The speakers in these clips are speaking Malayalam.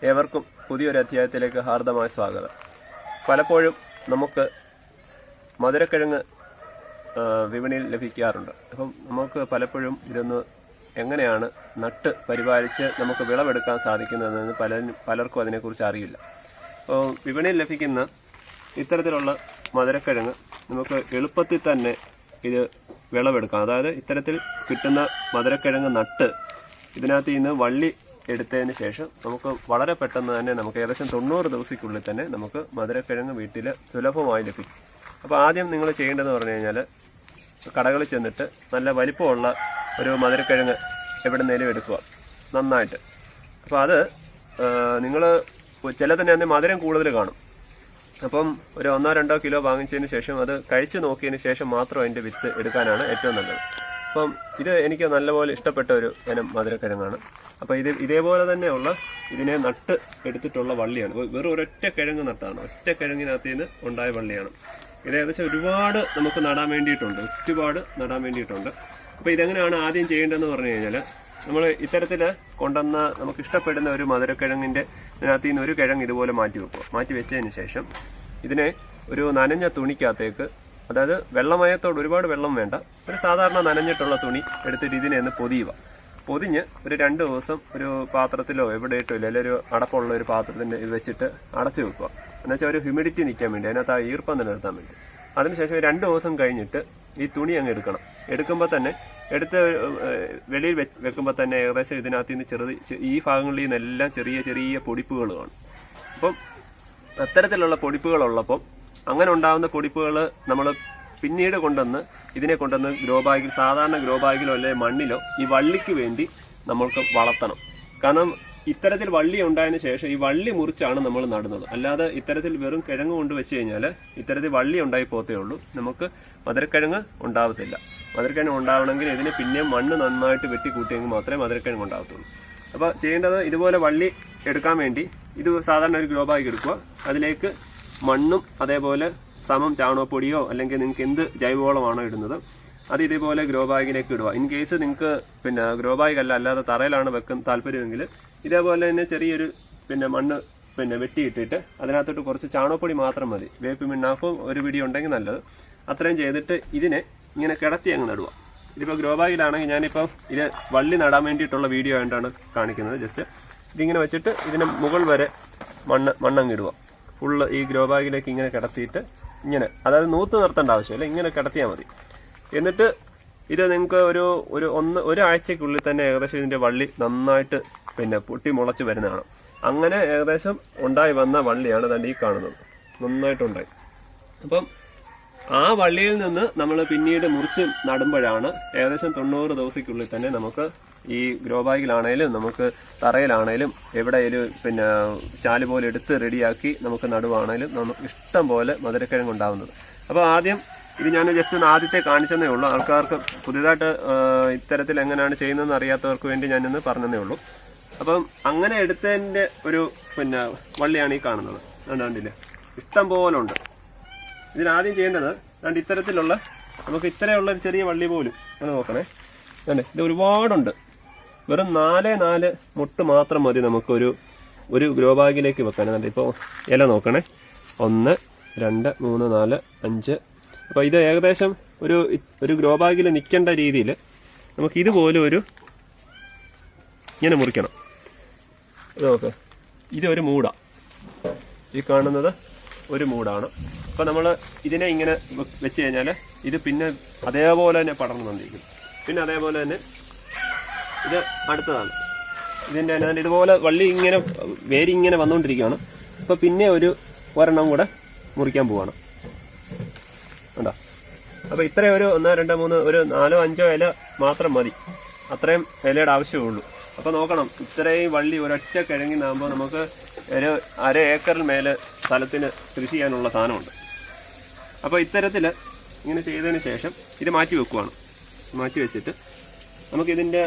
ഏവർക്കും പുതിയൊരു അധ്യായത്തിലേക്ക് ഹാർദമായ സ്വാഗതം. പലപ്പോഴും നമുക്ക് മധുരക്കിഴങ്ങ് വിപണിയിൽ ലഭിക്കാറുണ്ട്. അപ്പം നമുക്ക് പലപ്പോഴും ഇതൊന്ന് എങ്ങനെയാണ് നട്ട് പരിപാലിച്ച് നമുക്ക് വിളവെടുക്കാൻ സാധിക്കുന്നതെന്ന് പലർക്കും അതിനെക്കുറിച്ച് അറിയില്ല. അപ്പോൾ വിപണിയിൽ ലഭിക്കുന്ന ഇത്തരത്തിലുള്ള മധുരക്കിഴങ്ങ് നമുക്ക് എളുപ്പത്തിൽ തന്നെ ഇത് വിളവെടുക്കാം. അതായത് ഇത്തരത്തിൽ കിട്ടുന്ന മധുരക്കിഴങ്ങ് നട്ട് ഇതിനകത്ത് നിന്ന് വള്ളി എടുത്തതിന് ശേഷം നമുക്ക് വളരെ പെട്ടെന്ന് തന്നെ നമുക്ക് ഏകദേശം 90 ദിവസത്തിനുള്ളിൽ തന്നെ നമുക്ക് മധുരക്കിഴങ്ങ് വീട്ടിൽ സുലഭമായി ലഭിക്കും. അപ്പോൾ ആദ്യം നിങ്ങൾ ചെയ്യേണ്ടതെന്ന് പറഞ്ഞു കഴിഞ്ഞാൽ കടകളിൽ ചെന്നിട്ട് നല്ല വലിപ്പമുള്ള ഒരു മധുരക്കിഴങ്ങ് എവിടെന്നേലും എടുക്കുക നന്നായിട്ട്. അപ്പോൾ അത് നിങ്ങൾ ചിലതന്നെ അതിന് മധുരം കൂടുതൽ കാണും. അപ്പം ഒരു 1-2 കിലോ വാങ്ങിച്ചതിന് ശേഷം അത് കഴിച്ചു നോക്കിയതിന് ശേഷം മാത്രം അതിൻ്റെ വിത്ത് എടുക്കാനാണ് ഏറ്റവും നല്ലത്. അപ്പം ഇത് എനിക്ക് നല്ലപോലെ ഇഷ്ടപ്പെട്ട ഒരു ഇനം മധുരക്കിഴങ്ങാണ്. അപ്പോൾ ഇതേപോലെ തന്നെയുള്ള ഇതിനെ നട്ട് എടുത്തിട്ടുള്ള വള്ളിയാണ്. വെറും ഒരൊറ്റ കിഴങ്ങ് നട്ടാണ്, ഒറ്റ കിഴങ്ങിനകത്ത് നിന്ന് ഉണ്ടായ വള്ളിയാണ്. ഇത് ഏകദേശം ഒരുപാട് നമുക്ക് നടാൻ വേണ്ടിയിട്ടുണ്ട്, അപ്പോൾ ഇതെങ്ങനെയാണ് ആദ്യം ചെയ്യേണ്ടതെന്ന് പറഞ്ഞു കഴിഞ്ഞാൽ നമ്മൾ ഇത്തരത്തിൽ കൊണ്ടുവന്ന നമുക്ക് ഇഷ്ടപ്പെടുന്ന ഒരു മധുരക്കിഴങ്ങിൻ്റെ ഇതിനകത്ത് നിന്ന് ഒരു കിഴങ്ങ് ഇതുപോലെ മാറ്റി വെച്ചതിന് ശേഷം ഇതിനെ ഒരു നനഞ്ഞ തുണിക്കകത്തേക്ക്, അതായത് വെള്ളമയത്തോട് ഒരുപാട് വെള്ളം വേണ്ട, ഒരു സാധാരണ നനഞ്ഞിട്ടുള്ള തുണി എടുത്തിട്ട് ഇതിനെ ഒന്ന് പൊതിഞ്ഞ് ഒരു 2 ദിവസം ഒരു പാത്രത്തിലോ എവിടെയിട്ടോ ഇല്ല, അല്ലെങ്കിൽ ഒരു അടപ്പുള്ള ഒരു പാത്രത്തിൻ്റെ ഇത് വെച്ചിട്ട് അടച്ചു വെക്കുക. എന്നുവെച്ചാൽ ഒരു ഹ്യൂമിഡിറ്റി നിൽക്കാൻ വേണ്ടി, അതിനകത്ത് ആ ഈർപ്പം നിലനിർത്താൻ വേണ്ടി. അതിനുശേഷം 2 ദിവസം കഴിഞ്ഞിട്ട് ഈ തുണി അങ്ങ് എടുക്കുമ്പോൾ തന്നെ എടുത്ത് വെളിയിൽ വെക്കുമ്പോൾ തന്നെ ഏകദേശം ഇതിനകത്ത് നിന്ന് ഈ ഭാഗങ്ങളിൽ നിന്നെല്ലാം ചെറിയ ചെറിയ പൊടിപ്പുകൾ കാണും. അപ്പം അത്തരത്തിലുള്ള പൊടിപ്പുകളുള്ളപ്പം അങ്ങനെ ഉണ്ടാകുന്ന പൊടിപ്പുകൾ നമ്മൾ പിന്നീട് ഇതിനെ കൊണ്ടുവന്ന് ഗ്രോ ബാഗിൽ, സാധാരണ ഗ്രോ ബാഗിലോ അല്ലെങ്കിൽ മണ്ണിലോ ഈ വള്ളിക്ക് വേണ്ടി നമ്മൾക്ക് വളർത്തണം. കാരണം ഇത്തരത്തിൽ വള്ളി ഉണ്ടായതിനു ശേഷം ഈ വള്ളി മുറിച്ചാണ് നമ്മൾ നടുന്നത്. അല്ലാതെ ഇത്തരത്തിൽ വെറും കിഴങ്ങ് കൊണ്ട് വെച്ച് കഴിഞ്ഞാൽ ഇത്തരത്തിൽ വള്ളി ഉണ്ടായി പോത്തേ ഉള്ളൂ, നമുക്ക് മധുരക്കിഴങ്ങ് ഉണ്ടാവത്തില്ല. മധുരക്കിഴങ്ങ് ഉണ്ടാവണമെങ്കിൽ ഇതിന് പിന്നെയും മണ്ണ് നന്നായിട്ട് വെട്ടിക്കൂട്ടിയെങ്കിൽ മാത്രമേ മധുരക്കിഴങ്ങ് ഉണ്ടാവത്തുള്ളൂ. അപ്പോൾ ചെയ്യേണ്ടത് ഇതുപോലെ വള്ളി എടുക്കാൻ വേണ്ടി ഇത് സാധാരണ ഒരു ഗ്രോ ബാഗ് എടുക്കുക. അതിലേക്ക് മണ്ണും അതേപോലെ സമം ചാണകപ്പൊടിയോ അല്ലെങ്കിൽ നിങ്ങൾക്ക് എന്ത് ജൈവവളമാണോ ഇടുന്നത് അത് ഇതേപോലെ ഗ്രോ ബാഗിലേക്ക് ഇടുക. ഇൻ കേസ് നിങ്ങൾക്ക് ഗ്രോ ബാഗ് അല്ലാതെ തറയിലാണ് വെക്കാൻ താല്പര്യമെങ്കിൽ ഇതേപോലെ തന്നെ ചെറിയൊരു മണ്ണ് വെട്ടിയിട്ടിട്ട് അതിനകത്തോട്ട് കുറച്ച് ചാണകപ്പൊടി മാത്രം മതി, വേപ്പ് മിണ്ണാക്കും ഒരു പിടി ഉണ്ടെങ്കിൽ നല്ലത്. അത്രയും ചെയ്തിട്ട് ഇതിനെ ഇങ്ങനെ കിടത്തി അങ്ങ് നടുക. ഇതിപ്പോൾ ഗ്രോ ബാഗിലാണെങ്കിൽ ഞാനിപ്പം ഇത് വള്ളി നടാൻ വേണ്ടിയിട്ടുള്ള വീഡിയോ ആയിട്ടാണ് കാണിക്കുന്നത്. ജസ്റ്റ് ഇതിങ്ങനെ വെച്ചിട്ട് ഇതിന് മുകൾ വരെ മണ്ണങ്ങിടുക. ഫുള്ള് ഈ ഗ്രോ ബാഗിലേക്ക് ഇങ്ങനെ കിടത്തിയിട്ട് ഇങ്ങനെ, അതായത് നൂത്ത് നിർത്തേണ്ട ആവശ്യമില്ല, ഇങ്ങനെ കിടത്തിയാൽ മതി. എന്നിട്ട് ഇത് നിങ്ങൾക്ക് ഒരാഴ്ചക്കുള്ളിൽ തന്നെ ഏകദേശം ഇതിന്റെ വള്ളി നന്നായിട്ട് പൊട്ടി മുളച്ച് വരുന്നതാണ്. അങ്ങനെ ഏകദേശം ഉണ്ടായി വന്ന വള്ളിയാണ് തന്നെ ഈ കാണുന്നത്, നന്നായിട്ടുണ്ടായി. അപ്പം ആ വള്ളിയിൽ നിന്ന് നമ്മൾ പിന്നീട് മുറിച്ച് നടുമ്പോഴാണ് ഏകദേശം 90 ദിവസത്തിനുള്ളിൽ തന്നെ നമുക്ക് ഈ ഗ്രോ ബാഗിലാണേലും നമുക്ക് തറയിലാണേലും എവിടെയും ചാല് പോലെ എടുത്ത് റെഡിയാക്കി നമുക്ക് നടുവാണേലും നമുക്ക് ഇഷ്ടം പോലെ മധുരക്കിഴങ്ങ് ഉണ്ടാവുന്നത്. അപ്പോൾ ആദ്യം ഇത് ഞാൻ ജസ്റ്റ് ഒന്ന് ആദ്യത്തെ കാണിച്ചതേ ഉള്ളൂ. ആൾക്കാർക്ക് പുതിയതായിട്ട് ഇത്തരത്തിൽ എങ്ങനെയാണ് ചെയ്യുന്നതെന്ന് അറിയാത്തവർക്ക് വേണ്ടി ഞാനൊന്ന് പറഞ്ഞതേ ഉള്ളൂ. അപ്പം അങ്ങനെ എടുത്തതിൻ്റെ ഒരു വള്ളിയാണ് ഈ കാണുന്നത്. കണ്ടില്ലേ, ഇഷ്ടം പോലെ ഉണ്ട്. ഇതിനാദ്യം ചെയ്യേണ്ടത് ഇത്തരത്തിലുള്ള നമുക്ക് ഇത്രയുള്ള ഒരു ചെറിയ വള്ളി പോലും അത് നോക്കണേ. ഇത് ഒരുപാടുണ്ട്. വെറും 4 മുട്ട് മാത്രം മതി നമുക്കൊരു ഗ്രോ ബാഗിലേക്ക് വെക്കാൻ. ഇപ്പോൾ ഇല നോക്കണേ, 1 2 3 4 5. അപ്പോൾ ഇത് ഏകദേശം ഒരു ഗ്രോ ബാഗിൽ നിൽക്കേണ്ട രീതിയിൽ നമുക്ക് ഇതുപോലെ ഇങ്ങനെ മുറിക്കണം. നോക്ക്, ഇതൊരു മൂടാ, ഈ കാണുന്നത് ഒരു മൂടാണ്. അപ്പോൾ നമ്മൾ ഇതിനെ ഇങ്ങനെ വെച്ച് കഴിഞ്ഞാൽ ഇത് പിന്നെ അതേപോലെ തന്നെ പടർന്നു വന്നിരിക്കും. പിന്നെ അതേപോലെ തന്നെ ഇത് അടുത്തതാണ്. ഇതിൻ്റെ ഇതുപോലെ വള്ളി ഇങ്ങനെ വേരിങ്ങനെ വന്നുകൊണ്ടിരിക്കുകയാണ്. അപ്പോൾ പിന്നെ ഒരെണ്ണം കൂടെ മുറിക്കാൻ പോവാണ്. ഉണ്ടോ? അപ്പോൾ ഇത്രയും 1 2 3 ഒരു 4 5 ഇല മാത്രം മതി, അത്രയും ഇലയുടെ ആവശ്യമേ ഉള്ളൂ. അപ്പോൾ നോക്കണം, ഇത്രയും വള്ളി ഒരൊറ്റ കിഴങ്ങിനാകുമ്പോൾ നമുക്ക് ഒരു 1/2 ഏക്കറിൽ മേലെ സ്ഥലത്തിന് കൃഷി ചെയ്യാനുള്ള സാധനമുണ്ട്. അപ്പോൾ ഇത്തരത്തിൽ ഇങ്ങനെ ചെയ്തതിന് ശേഷം ഇത് മാറ്റി വെക്കുവാണ്. മാറ്റി വെച്ചിട്ട് നമുക്കിതിൻ്റെ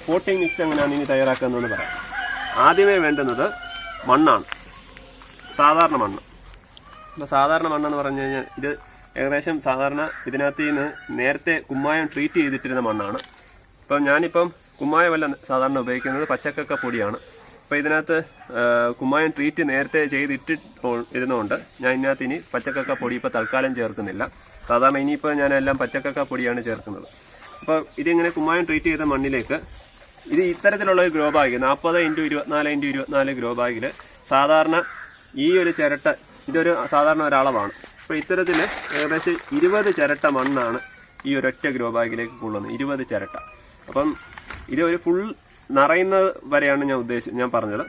പോട്ടിംഗ് മിക്സ് എങ്ങനെയാണ് ഇനി തയ്യാറാക്കുന്നതെന്ന് പറയാം. ആദ്യമേ വേണ്ടുന്നത് മണ്ണാണ്, സാധാരണ മണ്ണ്. അപ്പോൾ സാധാരണ മണ്ണെന്ന് പറഞ്ഞു കഴിഞ്ഞാൽ ഇത് ഏകദേശം സാധാരണ ഇതിനകത്ത് നിന്ന് നേരത്തെ കുമ്മായം ട്രീറ്റ് ചെയ്തിട്ടിരുന്ന മണ്ണാണ്. അപ്പം ഞാനിപ്പം കുമ്മായമല്ല സാധാരണ ഉപയോഗിക്കുന്നത്, പച്ചക്കക്ക പൊടിയാണ്. അപ്പോൾ ഇതിനകത്ത് കുമ്മായം ട്രീറ്റ് നേരത്തെ ഇരുന്നുകൊണ്ട് ഞാൻ ഇതിനകത്ത് ഇനി പച്ചക്കക്ക പൊടി ഇപ്പോൾ തൽക്കാലം ചേർക്കുന്നില്ല. സാധാരണ ഇനിയിപ്പോൾ ഞാനെല്ലാം പച്ചക്കക്ക പൊടിയാണ് ചേർക്കുന്നത്. അപ്പോൾ ഇതിങ്ങനെ കുമ്മായം ട്രീറ്റ് ചെയ്ത മണ്ണിലേക്ക് ഇത് ഇത്തരത്തിലുള്ള ഒരു ഗ്രോ ബാഗ് 40x24x24 ഗ്രോ ബാഗിൽ സാധാരണ ഈ ഒരു ചിരട്ട ഇതൊരു സാധാരണ ഒരളവാണ്. അപ്പോൾ ഇത്തരത്തിൽ ഏകദേശം 20 ചിരട്ട മണ്ണാണ് ഈ ഒരൊറ്റ ഗ്രോ ബാഗിലേക്ക് കൊള്ളുന്നത്. 20 ചിരട്ട. അപ്പം ഇത് ഒരു ഫുൾ നിറയുന്നത് വരെയാണ് ഞാൻ പറഞ്ഞത്.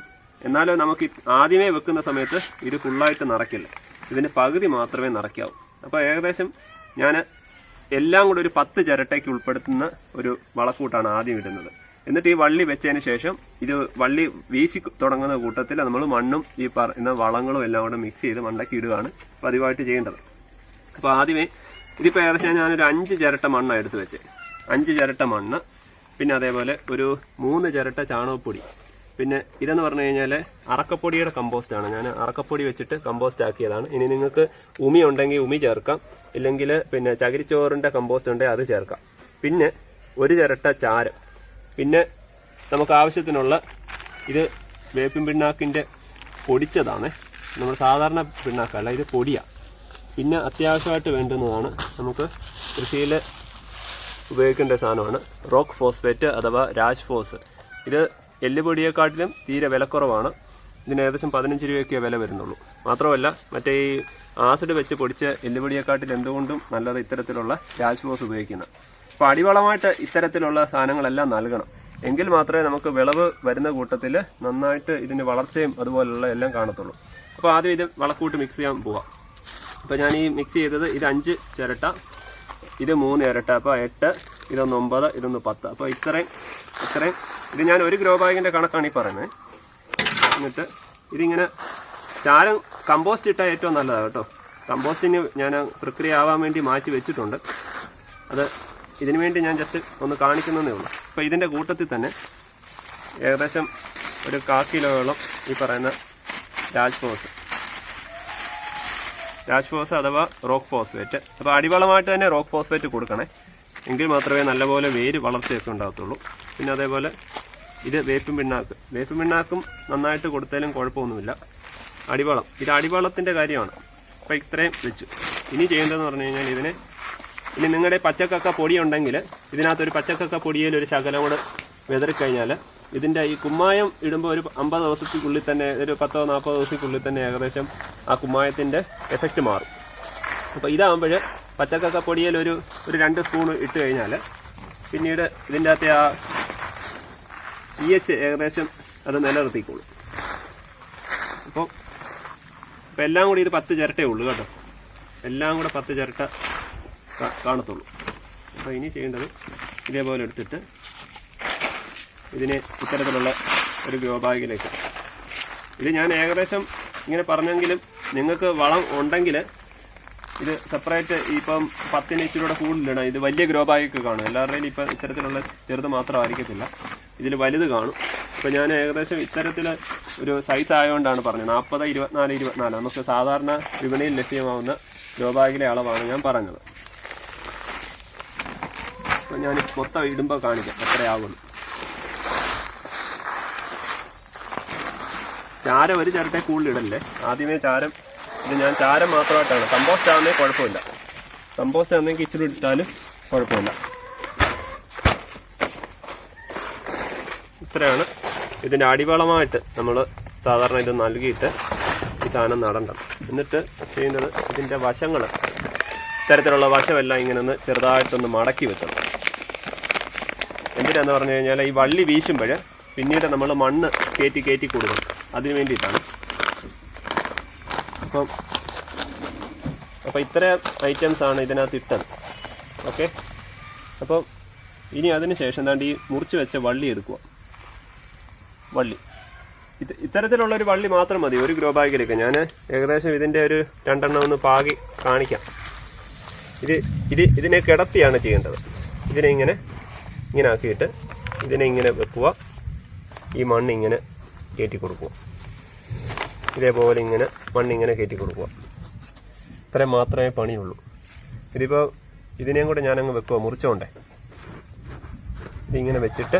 എന്നാലും നമുക്ക് ആദ്യമേ വെക്കുന്ന സമയത്ത് ഇത് ഫുള്ളായിട്ട് നിറയ്ക്കില്ല, ഇതിന് പകുതി മാത്രമേ നിറയ്ക്കാവൂ. അപ്പോൾ ഏകദേശം ഞാൻ എല്ലാം കൂടെ ഒരു 10 ചിരട്ടയ്ക്ക് ഉൾപ്പെടുത്തുന്ന ഒരു വളക്കൂട്ടാണ് ആദ്യം ഇടുന്നത്. എന്നിട്ട് ഈ വള്ളി വെച്ചതിന് ശേഷം ഇത് വള്ളി വീശി തുടങ്ങുന്ന കൂട്ടത്തിൽ നമ്മൾ മണ്ണും ഈ പറയുന്ന വളങ്ങളും എല്ലാം കൂടെ മിക്സ് ചെയ്ത് മണ്ണാക്കി ഇടുകയാണ് പതിവായിട്ട് ചെയ്യേണ്ടത്. അപ്പോൾ ആദ്യമേ ഇതിപ്പോൾ ഏകദേശം ഞാനൊരു 5 ചിരട്ട മണ്ണാണ് എടുത്ത് വെച്ചത്. 5 ചിരട്ട മണ്ണ്, പിന്നെ അതേപോലെ ഒരു 3 ചിരട്ട ചാണകപ്പൊടി, പിന്നെ ഇതെന്ന് പറഞ്ഞു കഴിഞ്ഞാൽ അറക്കപ്പൊടിയുടെ കമ്പോസ്റ്റാണ്. ഞാൻ അറക്കപ്പൊടി വെച്ചിട്ട് കമ്പോസ്റ്റ് ആക്കിയതാണ്. ഇനി നിങ്ങൾക്ക് ഉമി ഉണ്ടെങ്കിൽ ഉമി ചേർക്കാം, ഇല്ലെങ്കിൽ പിന്നെ ചകിരിച്ചോറിൻ്റെ കമ്പോസ്റ്റ് ഉണ്ടെങ്കിൽ അത് ചേർക്കാം. പിന്നെ 1 ചിരട്ട ചാരം, പിന്നെ നമുക്ക് ആവശ്യത്തിനുള്ള ഇത് വേപ്പിൻ പിണ്ണാക്കിൻ്റെ പൊടിച്ചതാണ്, നമ്മൾ സാധാരണ പിണ്ണാക്കല്ല, ഇത് പൊടിയാണ്. പിന്നെ അത്യാവശ്യമായിട്ട് വേണ്ടുന്നതാണ് നമുക്ക് കൃഷിയിൽ ഉപയോഗിക്കേണ്ട സാധനമാണ് റോക്ക് ഫോസ്ഫേറ്റ് അഥവാ രാജ്ഫോസ്. ഇത് എല്ലുപൊടിയെക്കാട്ടിലും തീരെ വിലക്കുറവാണ്. ഇതിന് ഏകദേശം 15 രൂപയൊക്കെ വില വരുന്നുള്ളൂ. മാത്രമല്ല മറ്റേ ഈ ആസിഡ് വെച്ച് പൊടിച്ച എല്ലുപൊടിയെക്കാട്ടിൽ എന്തുകൊണ്ടും നല്ലത് ഇത്തരത്തിലുള്ള രാജ്ഫോസ് ഉപയോഗിക്കുന്നത്. അപ്പോൾ അടിവളമായിട്ട് ഇത്തരത്തിലുള്ള സാധനങ്ങളെല്ലാം നൽകണം. എങ്കിൽ മാത്രമേ നമുക്ക് വിളവ് വരുന്ന കൂട്ടത്തിൽ നന്നായിട്ട് ഇതിൻ്റെ വളർച്ചയും അതുപോലുള്ള എല്ലാം കാണത്തുള്ളൂ. അപ്പോൾ ആദ്യം ഇത് വളക്കൂട്ട് മിക്സ് ചെയ്യാൻ പോവാം. അപ്പോൾ ഞാൻ ഈ മിക്സ് ചെയ്തത് ഇത് 5 ചിരട്ട, ഇത് 3 ചിരട്ട, അപ്പോൾ 8, ഇതൊന്ന് 9, ഇതൊന്ന് 10. അപ്പോൾ ഇത്രയും ഇത് ഞാൻ ഒരു ഗ്രോ ബാഗിൻ്റെ കണക്കാണ് ഈ പറയുന്നത്. എന്നിട്ട് ഇതിങ്ങനെ ചാരം കമ്പോസ്റ്റ് ഇട്ടാൽ ഏറ്റവും നല്ലതാണ് കേട്ടോ. കമ്പോസ്റ്റിന് ഞാൻ പ്രക്രിയ ആവാൻ വേണ്ടി മാറ്റി വെച്ചിട്ടുണ്ട്. അത് ഇതിനു വേണ്ടി ഞാൻ ജസ്റ്റ് ഒന്ന് കാണിക്കുന്നതേ ഉള്ളൂ. അപ്പോൾ ഇതിൻ്റെ കൂട്ടത്തിൽ തന്നെ ഏകദേശം ഒരു 1/4 കിലോയോളം ഈ പറയുന്ന രാജ്ഫോസ് അഥവാ റോക്ക് ഫോസ്ഫേറ്റ്. അപ്പോൾ അടിവളമായിട്ട് തന്നെ റോക്ക് ഫോസ്ഫേറ്റ് കൊടുക്കണേ, എങ്കിൽ മാത്രമേ നല്ലപോലെ വേര് വളർച്ചയൊക്കെ ഉണ്ടാകത്തുള്ളൂ. പിന്നെ അതേപോലെ ഇത് വേപ്പിൻ പിണ്ണാക്കും നന്നായിട്ട് കൊടുത്താലും കുഴപ്പമൊന്നുമില്ല. ഇത് അടിവളത്തിൻ്റെ കാര്യമാണ്. അപ്പോൾ ഇത്രയും വെച്ചു. ഇനി ചെയ്യേണ്ടതെന്ന് പറഞ്ഞു കഴിഞ്ഞാൽ ഇനി നിങ്ങളുടെ പച്ചക്കക്ക പൊടി ഉണ്ടെങ്കിൽ ഇതിനകത്തൊരു പച്ചക്കക്ക പൊടിയിൽ ഒരു ശകലം കൂടെ വിതറിക്കഴിഞ്ഞാൽ ഇതിൻ്റെ ഈ കുമ്മായം ഇടുമ്പോൾ ഒരു 50 ദിവസത്തിനുള്ളിൽ തന്നെ, ഒരു 10-40 ദിവസത്തിനുള്ളിൽ തന്നെ ഏകദേശം ആ കുമ്മായത്തിൻ്റെ എഫക്റ്റ് മാറും. അപ്പോൾ ഇതാകുമ്പോൾ പച്ചക്കക്ക പൊടിയിൽ ഒരു 2 സ്പൂൺ ഇട്ട് കഴിഞ്ഞാൽ പിന്നീട് ഇതിൻ്റെ അകത്തെ ആ pH ഏകദേശം അത് നിലനിർത്തിക്കോളും. അപ്പോൾ എല്ലാം കൂടി ഇത് 10 ചിരട്ടേ ഉള്ളൂ കേട്ടോ. എല്ലാം കൂടെ 10 ചിരട്ട കാണത്തുള്ളൂ. അപ്പോൾ ഇനി ചെയ്യേണ്ടത് ഇതേപോലെ എടുത്തിട്ട് ഇതിനെ ഇത്തരത്തിലുള്ള ഒരു ഗ്രോ ബാഗിലേക്ക്, ഇത് ഞാൻ ഏകദേശം ഇങ്ങനെ പറഞ്ഞെങ്കിലും നിങ്ങൾക്ക് വളം ഉണ്ടെങ്കിൽ ഇത് സെപ്പറേറ്റ് ഇപ്പം 10 ഇച്ചിലൂടെ കൂടുതലിടണം. ഇത് വലിയ ഗ്രോ ബാഗൊക്കെ കാണും. എല്ലാവരുടെയും ഇപ്പം ഇത്തരത്തിലുള്ള ചെറുത് മാത്രമായിരിക്കത്തില്ല, ഇതിൽ വലുത് കാണും. ഇപ്പം ഞാൻ ഏകദേശം ഇത്തരത്തിൽ ഒരു സൈസ് ആയതുകൊണ്ടാണ് പറഞ്ഞത് 40x24x24 നമുക്ക് സാധാരണ വിപണിയിൽ ലഭ്യമാവുന്ന ഗ്രോ ബാഗിലെ അളവാണ് ഞാൻ പറഞ്ഞത്. അപ്പം ഞാൻ മൊത്തം ഇടുമ്പോൾ കാണിക്കാം എത്രയാകുന്നു. ചാരം 1 ചിരട്ടേ കൂടുതലിടല്ലേ. ആദ്യമേ ചാരം ഇത് ഞാൻ ചാരം മാത്രമായിട്ടാണ്. കമ്പോസ്റ്റ് ആകുന്നേ കുഴപ്പമില്ല, കമ്പോസ്റ്റ് ആണെങ്കിൽ ഇച്ചിരി ഇട്ടാലും കുഴപ്പമില്ല. ഇത്രയാണ് ഇതിൻ്റെ അടിവളമായിട്ട് നമ്മൾ സാധാരണ ഇത് നൽകിയിട്ട് ഈ സാധനം നടണ്ടത്. എന്നിട്ട് ചെയ്യുന്നത് ഇതിൻ്റെ വശങ്ങൾ, ഇത്തരത്തിലുള്ള വശമെല്ലാം ഇങ്ങനെ ഒന്ന് ചെറുതായിട്ടൊന്ന് മടക്കി വെക്കണം. എന്തിനാന്ന് പറഞ്ഞു കഴിഞ്ഞാൽ ഈ വള്ളി വീശുമ്പോൾ പിന്നീട് നമ്മൾ മണ്ണ് കയറ്റി കൊടുക്കണം, അതിന് വേണ്ടിയിട്ടാണ്. അപ്പോൾ ഇത്രയും ഐറ്റംസാണ് ഇതിനകത്ത് ഇട്ടത്. ഓക്കെ, അപ്പം ഇനി അതിന് ശേഷം എന്താണ്ട് ഈ മുറിച്ച് വെച്ച വള്ളി എടുക്കുക. ഇത്തരത്തിലുള്ളൊരു വള്ളി മാത്രം മതി ഒരു ഗ്രോ ബാഗിലേക്ക്. ഞാൻ ഏകദേശം ഇതിൻ്റെ ഒരു 2 എണ്ണം ഒന്ന് പാകി കാണിക്കാം. ഇതിനെ കിടത്തിയാണ് ചെയ്യേണ്ടത്. ഇതിനെ ഇങ്ങനെ ആക്കിയിട്ട് ഇതിനെ ഇങ്ങനെ വെക്കുക, ഈ മണ്ണിങ്ങനെ കയറ്റി കൊടുക്കുക, ഇതേപോലെ ഇങ്ങനെ മണ്ണിങ്ങനെ കയറ്റി കൊടുക്കുക. ഇത്രയും മാത്രമേ പണിയുള്ളൂ. ഇതിപ്പോൾ ഇതിനെയും കൂടെ ഞാനങ്ങ് വെക്കുക, മുറിച്ചോണ്ടേ ഇതിങ്ങനെ വെച്ചിട്ട്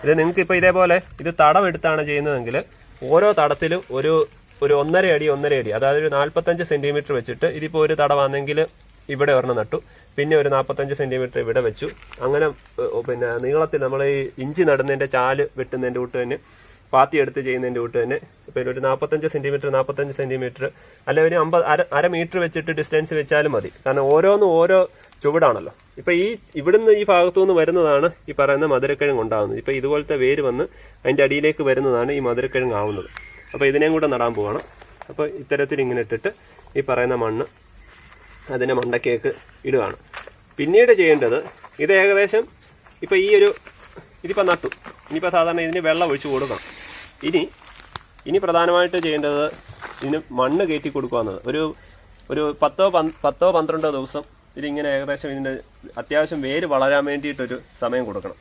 ഇത് നിങ്ങൾക്ക് ഇപ്പോൾ ഇതേപോലെ ഇത് തടം എടുത്താണ് ചെയ്യുന്നതെങ്കിൽ ഓരോ തടത്തിലും ഒരു 1.5 അടി അതായത് ഒരു 45 സെന്റിമീറ്റർ വെച്ചിട്ട് ഇതിപ്പോൾ ഒരു തടമാണെങ്കിൽ ഇവിടെ ഒരെണ്ണം നട്ടു, പിന്നെ ഒരു 45 സെന്റിമീറ്റർ ഇവിടെ വെച്ചു. അങ്ങനെ പിന്നെ നീളത്തിൽ നമ്മൾ ഈ ഇഞ്ചി നടുന്നതിന്റെ ചാല് വെട്ടുന്നതിന്റെ കൂട്ട് തന്നെ പാത്തി എടുത്ത് ചെയ്യുന്നതിന്റെ കൂട്ട് തന്നെ പിന്നെ ഒരു 45 സെന്റിമീറ്റർ അല്ലെ ഒരു 50 മീറ്റർ വെച്ചിട്ട് ഡിസ്റ്റൻസ് വെച്ചാലും മതി. കാരണം ഓരോന്നും ഓരോ ചുവടാണല്ലോ. ഇപ്പൊ ഇവിടുന്ന് ഈ ഭാഗത്തുനിന്ന് വരുന്നതാണ് ഈ പറയുന്ന മധുരക്കിഴങ്ങ് ഉണ്ടാകുന്നത്. ഇപ്പൊ ഇതുപോലത്തെ വേര് വന്ന് അതിന്റെ അടിയിലേക്ക് വരുന്നതാണ് ഈ മധുരക്കിഴങ്ങ് ആവുന്നത്. അപ്പൊ ഇതിനെയും കൂടെ നടാൻ പോവാണ്. അപ്പൊ ഇത്തരത്തിൽ ഇങ്ങനെ ഇട്ടിട്ട് ഈ പറയുന്ന മണ്ണ് അതിനെ മണ്ടക്കേക്ക് ഇടുകയാണ്. പിന്നീട് ചെയ്യേണ്ടത് ഇത് ഏകദേശം ഇപ്പൊ ഇതിപ്പോ നട്ടു, ഇനിയിപ്പോ സാധാരണ ഇതിന് വെള്ളം ഒഴിച്ചു കൊടുക്കണം. ഇനി പ്രധാനമായിട്ട് ചെയ്യേണ്ടത് ഇതിന് മണ്ണ് കയറ്റി കൊടുക്കുക. ഒരു 10-12 ദിവസം ഇതിങ്ങനെ ഏകദേശം ഇതിന്റെ അത്യാവശ്യം വേര് വളരാൻ വേണ്ടിയിട്ടൊരു സമയം കൊടുക്കണം.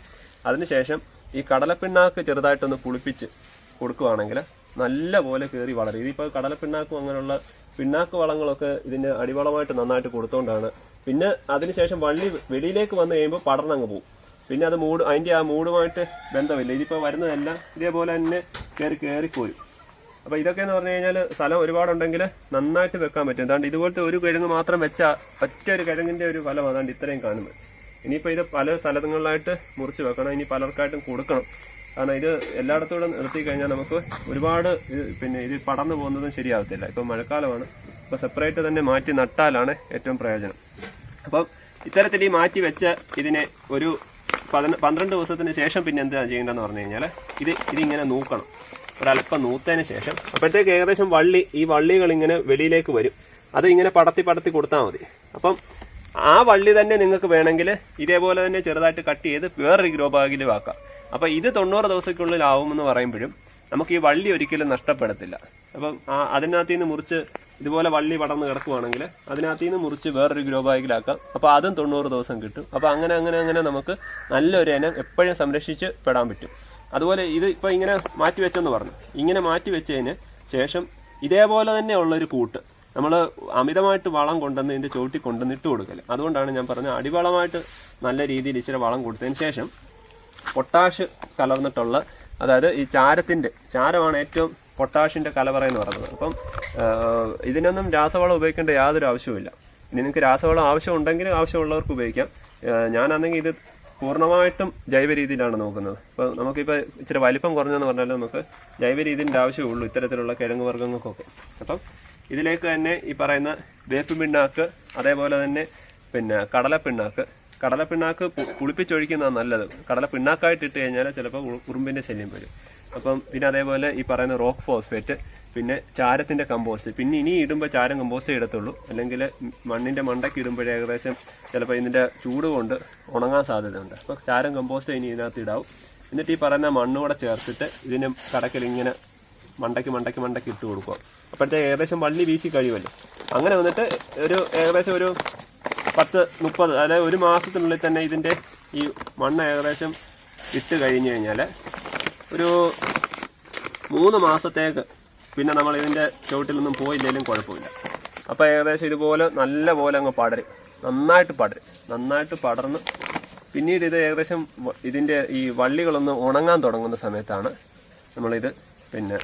അതിനുശേഷം ഈ കടലപ്പിണ്ണാക്ക് ചെറുതായിട്ടൊന്ന് പുളിപ്പിച്ച് കൊടുക്കുകയാണെങ്കിൽ നല്ല പോലെ കയറി വളരും. ഇതിപ്പോൾ കടലപ്പിണ്ണാക്കും അങ്ങനെയുള്ള പിണ്ണാക്ക് വളങ്ങളൊക്കെ ഇതിന് അടിവളമായിട്ട് നന്നായിട്ട് കൊടുത്തോണ്ടാണ്. പിന്നെ അതിനുശേഷം വള്ളി വെളിയിലേക്ക് വന്നു കഴിയുമ്പോൾ പടർന്നങ്ങ് പോകും. പിന്നെ അത് അതിന്റെ ആ മൂടുമായിട്ട് ബന്ധമില്ല. ഇതിപ്പോൾ വരുന്നതെല്ലാം ഇതേപോലെ തന്നെ കയറിപ്പോരും. അപ്പൊ ഇതൊക്കെ എന്ന് പറഞ്ഞു കഴിഞ്ഞാൽ സ്ഥലം ഒരുപാടുണ്ടെങ്കിൽ നന്നായിട്ട് വെക്കാൻ പറ്റും. അതാണ്ട് ഇതുപോലത്തെ ഒരു കിഴങ്ങ് മാത്രം വെച്ചാൽ ഒറ്റ ഒരു കിഴങ്ങിന്റെ ഒരു ഫലം അതാണ്ട് ഇത്രയും കാണുന്നത്. ഇനിയിപ്പോൾ ഇത് പല സ്ഥലങ്ങളിലായിട്ട് മുറിച്ച് വെക്കണം, ഇനി പലർക്കായിട്ടും കൊടുക്കണം. കാരണം ഇത് എല്ലായിടത്തോടും നിർത്തി കഴിഞ്ഞാൽ നമുക്ക് ഒരുപാട് പിന്നെ ഇത് പടർന്നു പോകുന്നതും ശരിയാവത്തില്ല. ഇപ്പം മഴക്കാലമാണ്, ഇപ്പൊ സെപ്പറേറ്റ് തന്നെ മാറ്റി നട്ടാലാണ് ഏറ്റവും പ്രയോജനം. അപ്പം ഇത്തരത്തിൽ ഈ മാറ്റി വെച്ച ഇതിനെ ഒരു 12 ദിവസത്തിന് ശേഷം പിന്നെ എന്താ ചെയ്യേണ്ടതെന്ന് പറഞ്ഞു കഴിഞ്ഞാൽ ഇതിങ്ങനെ നൂക്കണം. ഒരല്പം നൂത്തതിന് ശേഷം അപ്പോഴത്തേക്ക് ഏകദേശം ഈ വള്ളികൾ ഇങ്ങനെ വെളിയിലേക്ക് വരും. അത് ഇങ്ങനെ പടത്തി കൊടുത്താൽ മതി. അപ്പം ആ വള്ളി തന്നെ നിങ്ങൾക്ക് വേണമെങ്കിൽ ഇതേപോലെ തന്നെ ചെറുതായിട്ട് കട്ട് ചെയ്ത് വേറൊരു ഗ്രോ ബാഗിൽ വെക്കാം. അപ്പൊ ഇത് 90 ദിവസത്തിനുള്ളിൽ ആവുമെന്ന് പറയുമ്പോഴും നമുക്ക് ഈ വള്ളി ഒരിക്കലും നഷ്ടപ്പെടത്തില്ല. അപ്പം അതിനകത്ത് നിന്ന് മുറിച്ച് ഇതുപോലെ വള്ളി പടർന്ന് കിടക്കുവാണെങ്കിൽ അതിനകത്ത് നിന്ന് മുറിച്ച് വേറൊരു ഗ്രോ ബാഗിലാക്കാം. അപ്പൊ അതും 90 ദിവസം കിട്ടും. അപ്പൊ അങ്ങനെ നമുക്ക് നല്ലൊരു ഇനം എപ്പോഴും സംരക്ഷിച്ച് പെടാൻ പറ്റും. അതുപോലെ ഇത് ഇപ്പൊ ഇങ്ങനെ മാറ്റി വെച്ചെന്ന് പറഞ്ഞു. ഇങ്ങനെ മാറ്റി വെച്ചതിന് ശേഷം ഇതേപോലെ തന്നെ ഉള്ളൊരു കൂട്ട് നമ്മൾ അമിതമായിട്ട് വളം കൊണ്ടുവന്ന് ഇതിന്റെ ചോട്ടി കൊണ്ടുവന്ന് ഇട്ട് കൊടുക്കല്. അതുകൊണ്ടാണ് ഞാൻ പറഞ്ഞത് അടിവളമായിട്ട് നല്ല രീതിയിൽ ഇച്ചിരി വളം കൊടുത്തതിന് ശേഷം പൊട്ടാഷ് കലർന്നിട്ടുള്ള, അതായത് ഈ ചാരമാണ് ഏറ്റവും പൊട്ടാഷിന്റെ കലവറ എന്ന് പറയുന്നത്. അപ്പം ഇതിനൊന്നും രാസവളം ഉപയോഗിക്കേണ്ട യാതൊരു ആവശ്യവുമില്ല. ഇനി നിങ്ങൾക്ക് രാസവളം ആവശ്യമുണ്ടെങ്കിൽ ആവശ്യമുള്ളവർക്ക് ഉപയോഗിക്കാം. ഞാനാണെങ്കിൽ ഇത് പൂർണ്ണമായിട്ടും ജൈവ രീതിയിലാണ് നോക്കുന്നത്. അപ്പോൾ നമുക്കിപ്പോൾ ഇച്ചിരി വലിപ്പം കുറഞ്ഞെന്ന് പറഞ്ഞാൽ നമുക്ക് ജൈവ രീതിൻ്റെ ആവശ്യമുള്ളൂ ഇത്തരത്തിലുള്ള കിഴങ്ങ് വർഗ്ഗങ്ങൾക്കൊക്കെ. അപ്പം ഇതിലേക്ക് തന്നെ ഈ പറയുന്ന വേപ്പ് പിണ്ണാക്ക്, അതേപോലെ തന്നെ പിന്നെ കടലപ്പിണ്ണാക്ക് പുളിപ്പിച്ചൊഴിക്കുന്നതാണ് നല്ലത്. കടലപ്പിണ്ണാക്കായിട്ട് ഇട്ട് കഴിഞ്ഞാൽ ചിലപ്പോൾ ഉറുമ്പിന്റെ ശല്യം വരും. അപ്പം പിന്നെ അതേപോലെ ഈ പറയുന്ന റോക്ക് ഫോസ്ഫേറ്റ്, പിന്നെ ചാരത്തിന്റെ കമ്പോസ്റ്റ്. പിന്നെ ഇനി ഇടുമ്പോൾ ചാരം കമ്പോസ്റ്റേ ഇടത്തുള്ളൂ, അല്ലെങ്കിൽ മണ്ണിന്റെ മണ്ടയ്ക്ക് ഇടുമ്പോഴേ ഏകദേശം ചിലപ്പോൾ ഇതിന്റെ ചൂട് കൊണ്ട് ഉണങ്ങാൻ സാധ്യതയുണ്ട്. അപ്പോൾ ചാരം കമ്പോസ്റ്റ് ഇനി ഇതിനകത്ത് ഇടാവും. എന്നിട്ട് ഈ പറയുന്ന മണ്ണുകൂടെ ചേർത്തിട്ട് ഇതിന് കടക്കൽ ഇങ്ങനെ മണ്ടയ്ക്ക് ഇട്ട് കൊടുക്കുക. അപ്പോഴത്തേക്ക് ഏകദേശം വള്ളി വീശി കഴിയുമല്ലോ. അങ്ങനെ വന്നിട്ട് ഏകദേശം ഒരു 10-30 അതായത് ഒരു മാസത്തിനുള്ളിൽ തന്നെ ഇതിന്റെ ഈ മണ്ണ് ഏകദേശം ഇട്ട് കഴിഞ്ഞു കഴിഞ്ഞാൽ ഒരു 3 മാസത്തേക്ക് പിന്നെ നമ്മൾ ഇതിന്റെ ചുവട്ടിലൊന്നും പോയില്ലെങ്കിലും കുഴപ്പമില്ല. അപ്പോൾ ഏകദേശം ഇതുപോലെ നല്ല പോലെ അങ്ങ് നന്നായിട്ട് പടർന്ന് പിന്നീട് ഇത് ഏകദേശം ഇതിന്റെ ഈ വള്ളികളൊന്ന് ഉണങ്ങാൻ തുടങ്ങുന്ന സമയത്താണ് നമ്മളിത് പിന്നെ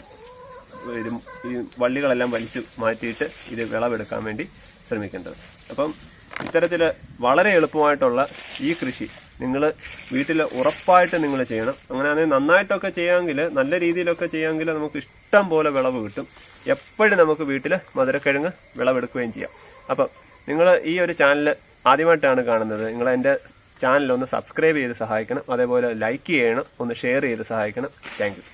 ഈ വള്ളികളെല്ലാം വലിച്ചു മാറ്റിയിട്ട് ഇത് വിളവെടുക്കാൻ വേണ്ടി ശ്രമിക്കേണ്ടത്. അപ്പം ഇത്തരത്തിൽ വളരെ എളുപ്പമായിട്ടുള്ള ഈ കൃഷി നിങ്ങൾ വീട്ടിൽ ഉറപ്പായിട്ട് നിങ്ങൾ ചെയ്യണം. അങ്ങനെയാണെങ്കിൽ നന്നായിട്ടൊക്കെ ചെയ്യാമെങ്കിൽ, നല്ല രീതിയിലൊക്കെ ചെയ്യാമെങ്കിൽ നമുക്ക് ഇഷ്ടം പോലെ വിളവ് കിട്ടും. എപ്പോഴും നമുക്ക് വീട്ടിൽ മധുരക്കിഴങ്ങ് വിളവെടുക്കുകയും ചെയ്യാം. അപ്പം നിങ്ങൾ ഈ ഒരു ചാനൽ ആദ്യമായിട്ടാണ് കാണുന്നത്, നിങ്ങൾ എൻ്റെ ചാനൽ ഒന്ന് സബ്സ്ക്രൈബ് ചെയ്ത് സഹായിക്കണം. അതേപോലെ ലൈക്ക് ചെയ്യണം, ഒന്ന് ഷെയർ ചെയ്ത് സഹായിക്കണം. Thank you.